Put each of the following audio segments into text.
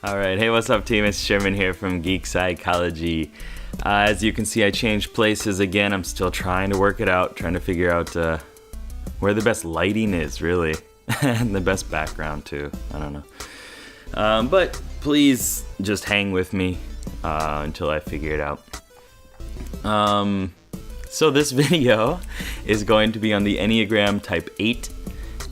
All right. Hey, what's up, team? It's Sherman here from Geek Psychology. As you can see, I changed places again. I'm still trying to work it out, trying to figure out where the best lighting is, really, and the best background, too. I don't know. But please just hang with me until I figure it out. So this video is going to be on the Enneagram Type 8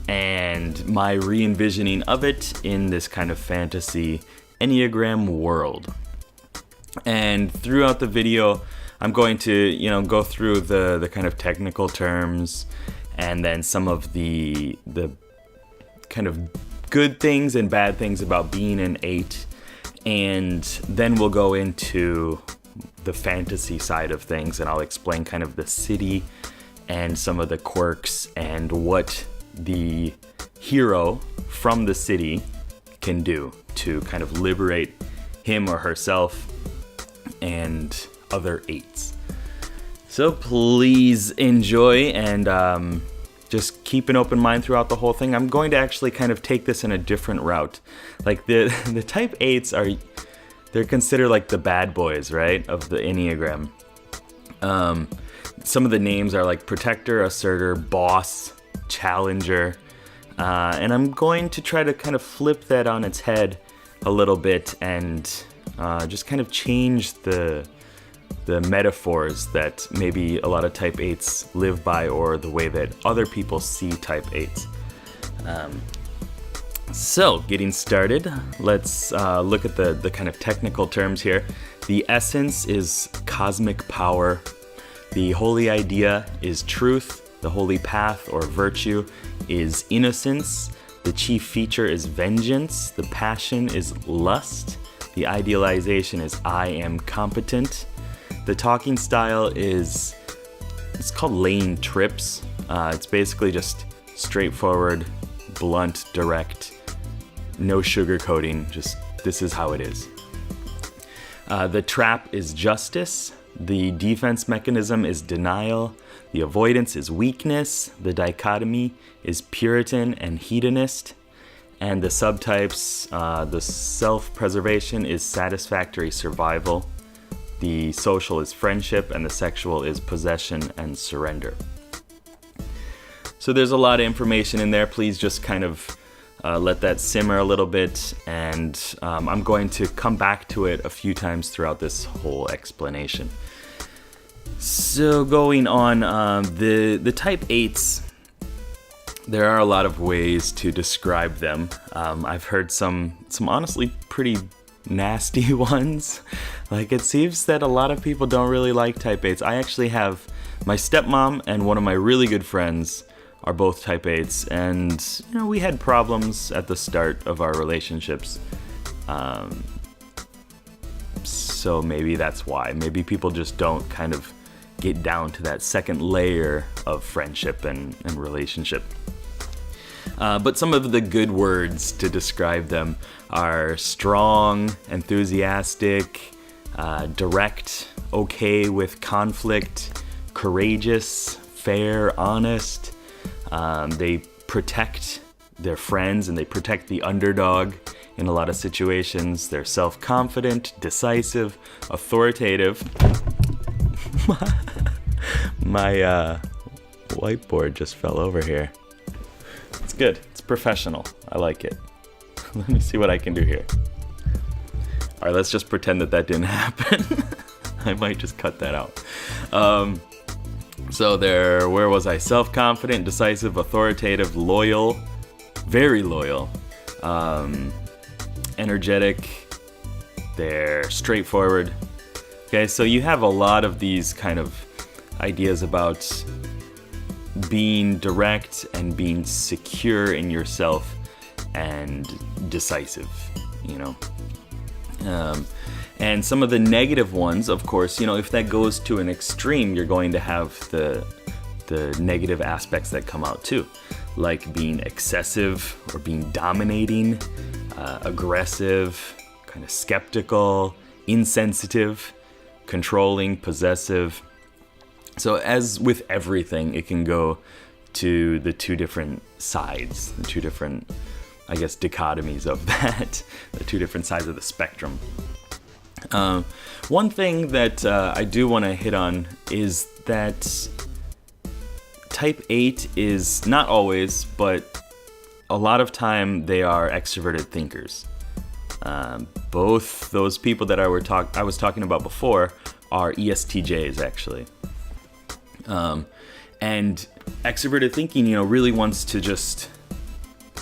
and my re-envisioning of it in this kind of fantasy Enneagram world. And throughout the video, I'm going to, go through the kind of technical terms and then some of the kind of good things and bad things about being an 8. And then we'll go into the fantasy side of things, and I'll explain kind of the city and some of the quirks and what the hero from the city can do to kind of liberate him or herself and other 8s. So please enjoy and just keep an open mind throughout the whole thing. I'm going to actually kind of take this in a different route. Like the type 8s they're considered like the bad boys, right, of the Enneagram. Some of the names are like protector, asserter, boss, challenger. And I'm going to try to kind of flip that on its head a little bit and just kind of change the metaphors that maybe a lot of type 8s live by or the way that other people see type 8s. So getting started, let's look at the kind of technical terms here. The essence is cosmic power. The holy idea is truth. The holy path or virtue is innocence. The chief feature is vengeance. The passion is lust. The idealization is I am competent. The talking style it's called laying trips. It's basically just straightforward, blunt, direct, no sugarcoating, just this is how it is. The trap is justice. The defense mechanism is denial. The avoidance is weakness. The dichotomy is Puritan and hedonist. And the subtypes, the self-preservation is satisfactory survival. The social is friendship, and the sexual is possession and surrender. So there's a lot of information in there. Please just kind of let that simmer a little bit, and I'm going to come back to it a few times throughout this whole explanation. So going on, the type 8s, there are a lot of ways to describe them. I've heard some honestly pretty nasty ones. Like, it seems that a lot of people don't really like type 8s. I actually have my stepmom and one of my really good friends are both type 8s, and we had problems at the start of our relationships. So maybe that's why. Maybe people just don't kind of get down to that second layer of friendship and relationship. But some of the good words to describe them are strong, enthusiastic, direct, okay with conflict, courageous, fair, honest. They protect their friends and they protect the underdog in a lot of situations. They're self-confident, decisive, authoritative. My whiteboard just fell over here. It's good. It's professional. I like it. Let me see what I can do here. All right, let's just pretend that didn't happen. I might just cut that out. So where was I? Self-confident, decisive, authoritative, loyal, very loyal, energetic, they're straightforward. Okay, so you have a lot of these kind of ideas about being direct and being secure in yourself and decisive, And some of the negative ones, of course, if that goes to an extreme, you're going to have the negative aspects that come out too, like being excessive or being dominating, aggressive, kind of skeptical, insensitive, controlling, possessive. So as with everything, it can go to the two different sides, the two different I guess, dichotomies of that, the two different sides of the spectrum. One thing that I do want to hit on is that type 8 is not always, but a lot of time they are extroverted thinkers. Both those people that I was talking about before are ESTJs, actually. And extroverted thinking, really wants to just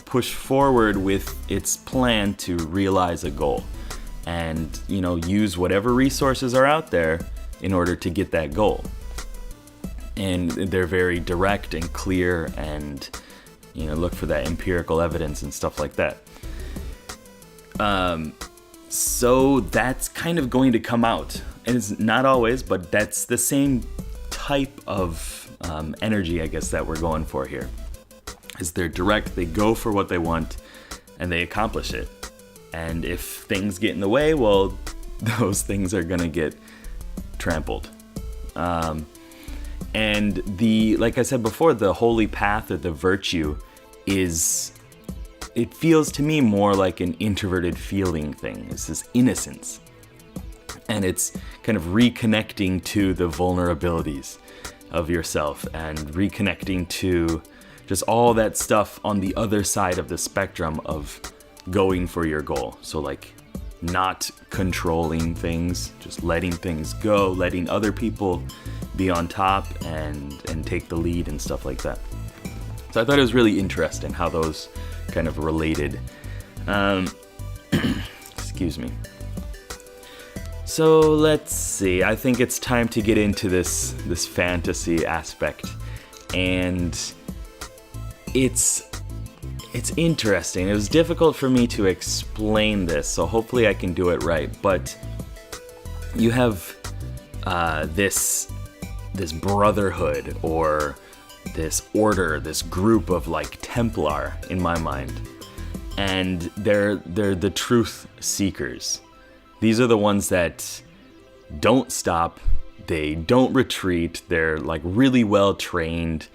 push forward with its plan to realize a goal and, use whatever resources are out there in order to get that goal. And they're very direct and clear and, look for that empirical evidence and stuff like that. So that's kind of going to come out. And it's not always, but that's the same type of energy, I guess, that we're going for here. Is they're direct, they go for what they want, and they accomplish it. And if things get in the way, well, those things are gonna get trampled. And like I said before, the holy path or the virtue it feels to me more like an introverted feeling thing. It's this innocence. And it's kind of reconnecting to the vulnerabilities of yourself and reconnecting to just all that stuff on the other side of the spectrum of going for your goal. So like not controlling things, just letting things go, letting other people be on top and take the lead and stuff like that. So I thought it was really interesting how those kind of related. Excuse me. So let's see. I think it's time to get into this fantasy aspect, and it's interesting. It was difficult for me to explain this, so hopefully I can do it right. But you have this brotherhood or this order, this group of like Templar in my mind, and they're the truth seekers. These are the ones that don't stop, they don't retreat, they're like really well trained,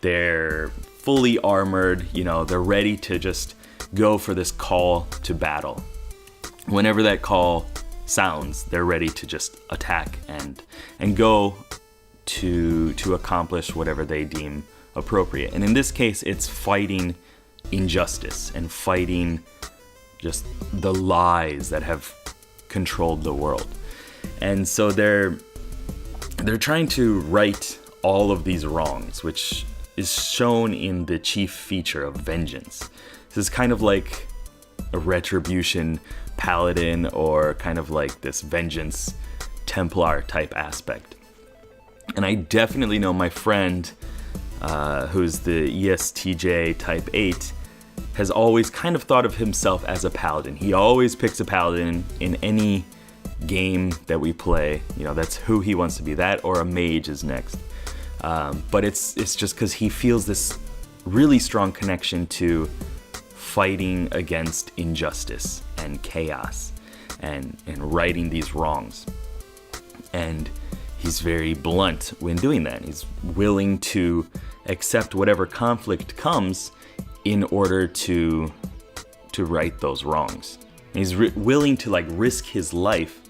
they're fully armored, they're ready to just go for this call to battle. Whenever that call sounds, they're ready to just attack and go to accomplish whatever they deem appropriate. And in this case, it's fighting injustice and fighting just the lies that have controlled the world. And so they're trying to right all of these wrongs, which is shown in the chief feature of vengeance. This is kind of like a retribution paladin or kind of like this vengeance Templar type aspect. And I definitely know my friend, who's the ESTJ type 8, has always kind of thought of himself as a paladin. He always picks a paladin in any game that we play. That's who he wants to be. That or a mage is next. But it's just because he feels this really strong connection to fighting against injustice and chaos and righting these wrongs. And he's very blunt when doing that. He's willing to accept whatever conflict comes in order to right those wrongs. And he's willing to like risk his life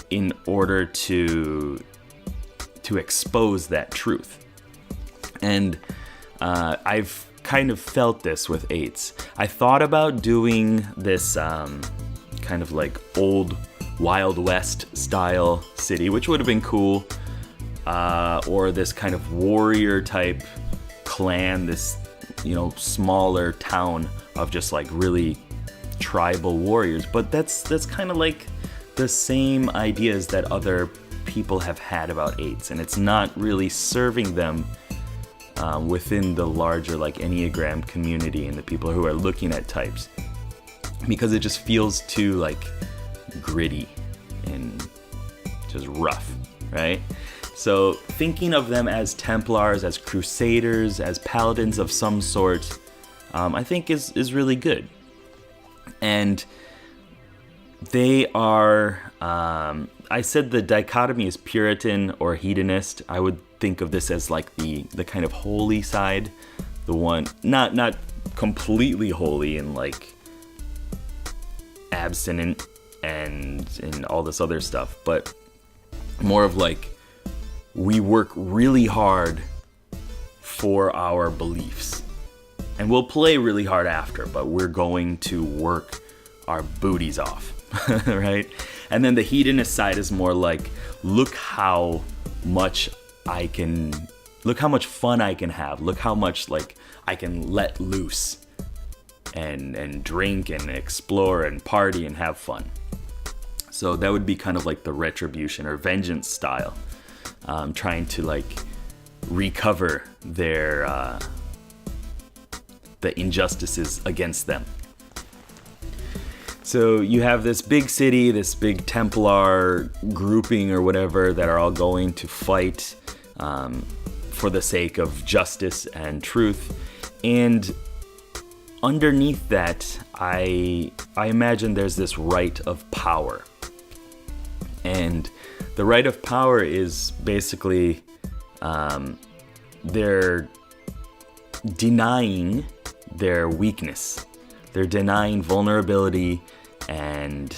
in order to expose that truth. And I've kind of felt this with 8s. I thought about doing this kind of like old Wild West style city, which would have been cool, or this kind of warrior type clan, this smaller town of just like really tribal warriors. But that's kind of like the same ideas that other people have had about 8s, and it's not really serving them within the larger like Enneagram community and the people who are looking at types, because it just feels too like gritty and just rough, right? So thinking of them as Templars, as Crusaders, as Paladins of some sort, I think is really good. And they are, I said the dichotomy is Puritan or hedonist. I would think of this as like the kind of holy side, the one, not completely holy and like abstinent and all this other stuff, but more of like we work really hard for our beliefs, and we'll play really hard after, but we're going to work our booties off. Right? And then the hedonist side is more like, look how much fun I can have, look how much like I can let loose and drink and explore and party and have fun. So that would be kind of like the retribution or vengeance style, trying to like recover their the injustices against them. So you have this big city, this big Templar grouping or whatever that are all going to fight for the sake of justice and truth. And underneath that, I imagine there's this right of power. And the right of power is basically they're denying their weakness. They're denying vulnerability, and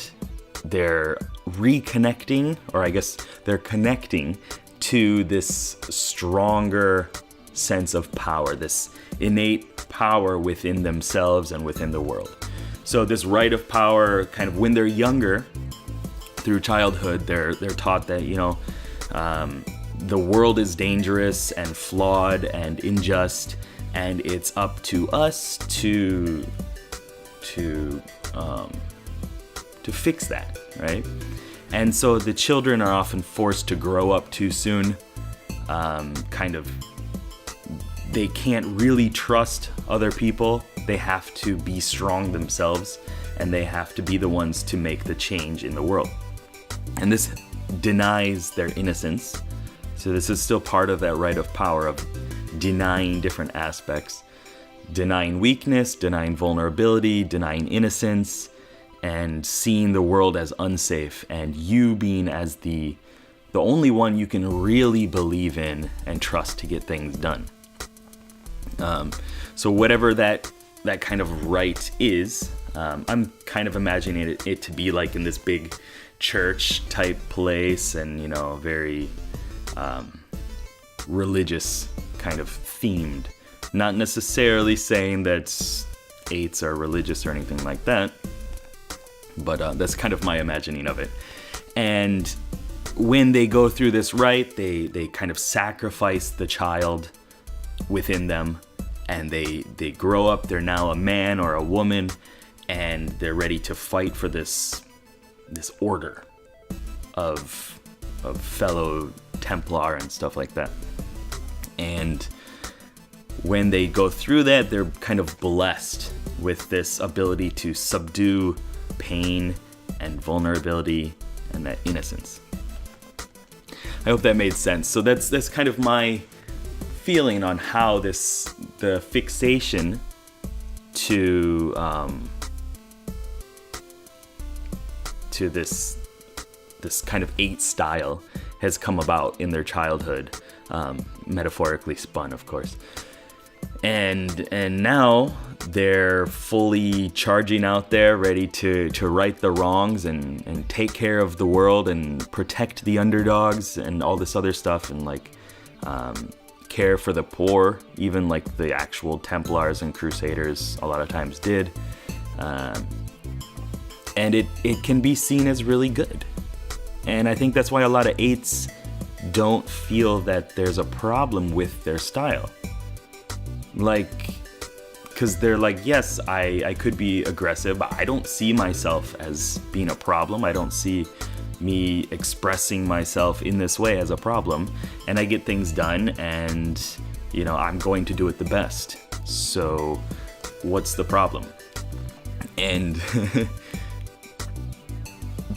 they're reconnecting, or I guess they're connecting to this stronger sense of power, this innate power within themselves and within the world. So this right of power, kind of when they're younger, through childhood, they're taught that, the world is dangerous and flawed and unjust, and it's up to us to fix that, right? And so the children are often forced to grow up too soon. They can't really trust other people. They have to be strong themselves, and they have to be the ones to make the change in the world. And this denies their innocence. So this is still part of that right of power of denying different aspects, denying weakness, denying vulnerability, denying innocence, and seeing the world as unsafe, and you being as the only one you can really believe in and trust to get things done. So whatever that kind of right is, I'm kind of imagining it to be like in this big church type place, and very religious kind of themed. Not necessarily saying that 8s are religious or anything like that, but that's kind of my imagining of it. And when they go through this rite, they kind of sacrifice the child within them, and they grow up. They're now a man or a woman, and they're ready to fight for this order of fellow Templar and stuff like that. And when they go through that, they're kind of blessed with this ability to subdue pain and vulnerability and that innocence. I hope that made sense. So that's kind of my feeling on how the fixation to this kind of 8 style has come about in their childhood, metaphorically spun, of course. And now they're fully charging out there, ready to right the wrongs and take care of the world and protect the underdogs and all this other stuff, and care for the poor, even like the actual Templars and Crusaders a lot of times did. And it can be seen as really good. And I think that's why a lot of 8s don't feel that there's a problem with their style. Because they're like, yes, I could be aggressive, but I don't see myself as being a problem. I don't see me expressing myself in this way as a problem. And I get things done, and, I'm going to do it the best. So what's the problem? And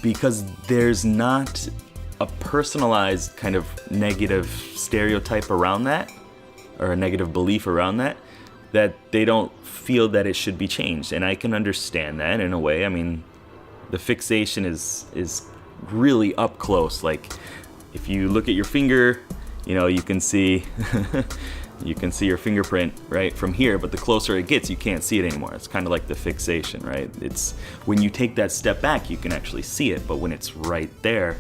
because there's not a personalized kind of negative stereotype around that, or a negative belief around that they don't feel that it should be changed. And I can understand that in a way. I mean, the fixation is really up close. Like, if you look at your finger, you can see You can see your fingerprint right from here, but the closer it gets, you can't see it anymore. It's kind of like the fixation, right? It's when you take that step back, you can actually see it, but when it's right there,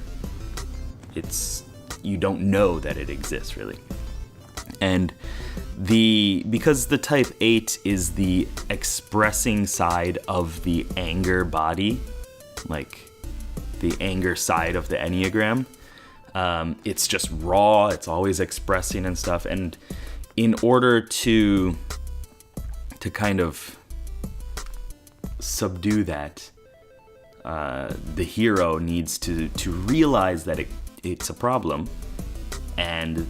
you don't know that it exists really. And because the type 8 is the expressing side of the anger body, like the anger side of the Enneagram, it's just raw, it's always expressing and stuff. And in order to kind of subdue that, the hero needs to realize that it's a problem, and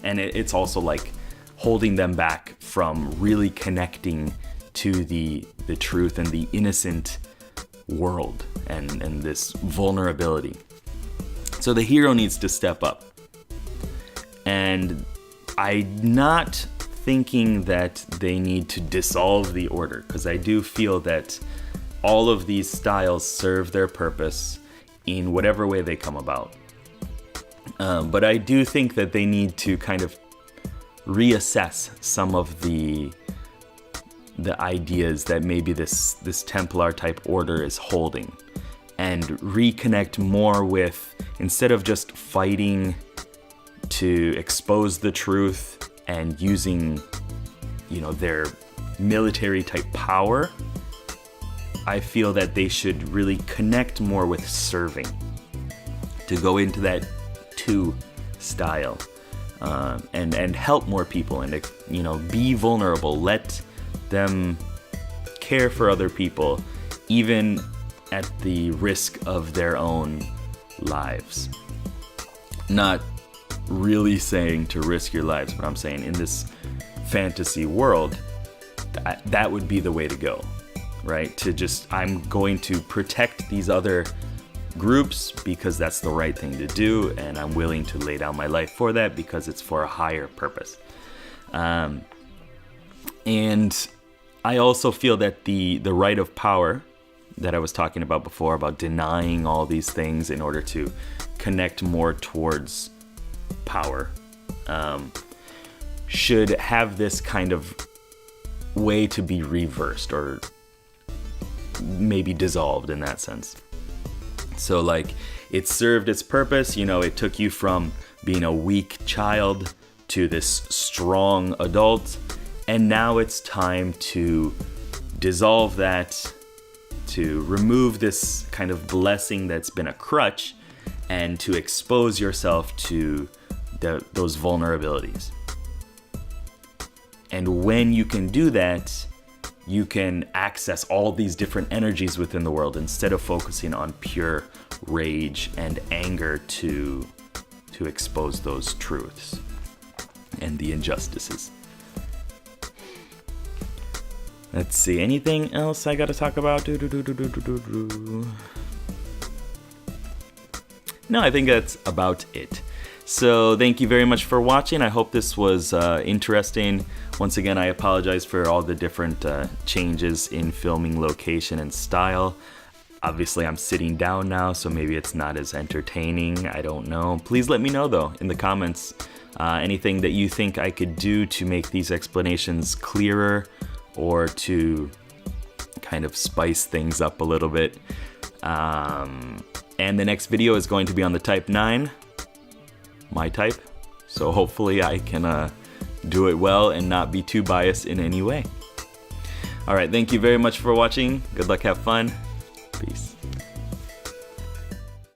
it's also like holding them back from really connecting to the truth and the innocent world and this vulnerability. So the hero needs to step up. And I'm not thinking that they need to dissolve the order, because I do feel that all of these styles serve their purpose in whatever way they come about. But I do think that they need to kind of reassess some of the ideas that maybe this Templar type order is holding, and reconnect more with, instead of just fighting to expose the truth and using, their military type power, I feel that they should really connect more with serving, to go into that 2 style, and help more people, and be vulnerable, let them care for other people, even at the risk of their own lives. Not really saying to risk your lives, but I'm saying in this fantasy world, that would be the way to go, right? I'm going to protect these other groups because that's the right thing to do, and I'm willing to lay down my life for that because it's for a higher purpose. And I also feel that the right of power that I was talking about before, about denying all these things in order to connect more towards power, should have this kind of way to be reversed, or maybe dissolved in that sense. So like, it served its purpose, it took you from being a weak child to this strong adult, and now it's time to dissolve that, to remove this kind of blessing that's been a crutch, and to expose yourself to those vulnerabilities. And when you can do that, you can access all these different energies within the world instead of focusing on pure rage and anger to expose those truths and the injustices. Let's see, anything else I gotta talk about? No, I think that's about it. So thank you very much for watching. I hope this was interesting. Once again, I apologize for all the different changes in filming location and style. Obviously, I'm sitting down now, so maybe it's not as entertaining. I don't know. Please let me know, though, in the comments, anything that you think I could do to make these explanations clearer, or to kind of spice things up a little bit. And the next video is going to be on the type 9, my type. So hopefully I can do it well and not be too biased in any way. All right, thank you very much for watching. Good luck, have fun.